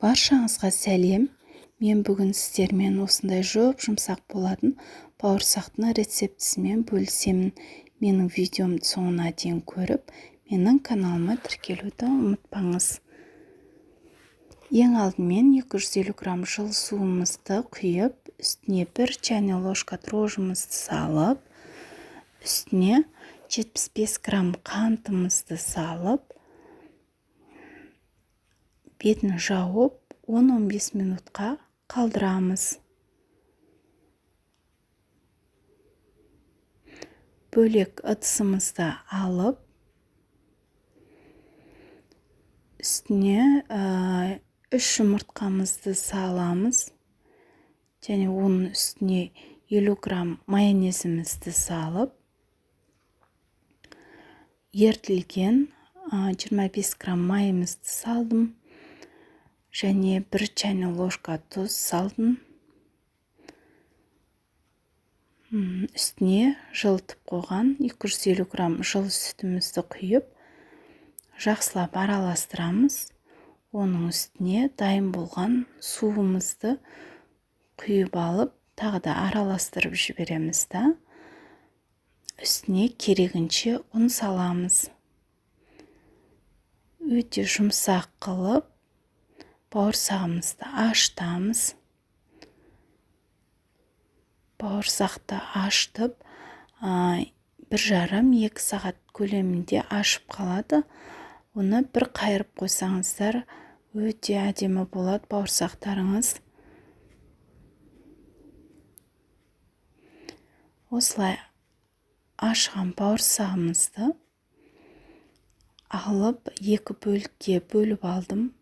Баршаңызға сәлем. Мен бүгін сіздермен осындай жұмсақ болатын бауырсақтың рецептісімен бөлісемін. Менің видеомды соңына дейін көріп, менің каналыма тіркелуді ұмытпаңыз. Ең алдымен 250 грамм жылы суымызды құйып, үстіне 1 чайный ложка дрожжымызды салып, үстіне 75 грамм қантымызды салып, бетін жауып 10-15 минутқа қалдырамыз. Бөлек ыдысымызды алып, үстіне 3 жұмыртқамызды саламыз. Және оның үстіне 50 грамм майонезімізді салып, ерітілген 25 грамм майымызды салдым. Және 1 чайный ложка тұз салдым. Үстіне жылытып қойған 250 грамм жылы сүтімізді құйып, жақсылап араластырамыз. Оның үстіне дайын болған суымызды құйып алып, тағы да араластырып жібереміз. Үстіне керегінше ұн саламыз. Өте жұмсақ қылып, бауырсағымызды ашытамыз. Бауырсақты ашытып, 1,5-2 сағат көлемінде ашып қалады. Оны бір қайырып қойсаңыздар, өте әдемі болады бауырсақтарыңыз. Осылай ашыған бауырсағымызды алып, 2 бөлікке бөліп алдым.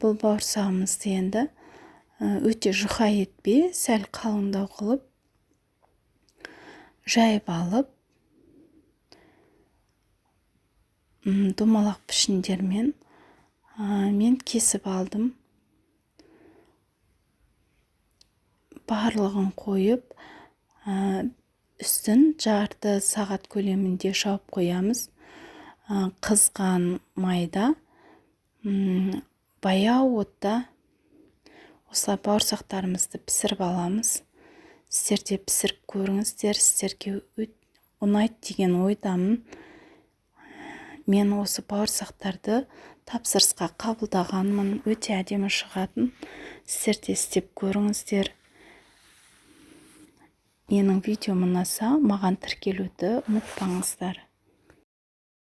Бұл бауырсағымызды енді өте жұқа етпей, сәл қалыңдау қылып, жайып алып, домалақ пішіндермен мен кесіп алдым. Барлығын қойып, үстін жарты сағат көлемінде жауып қоямыз. Қызған майда, баяу отта осылай бауырсақтарымызды пісіріп аламыз. Сіздер де пісіріп көріңіздер, сіздерге ұнайды деген ойдамын. Мен осы бауырсақтарды тапсырысқа қабылдағанмын, өте әдемі шығатын. Сіздер де істеп көріңіздер. Менің видеом ұнаса, маған тіркелуді ұмытпаңыздар.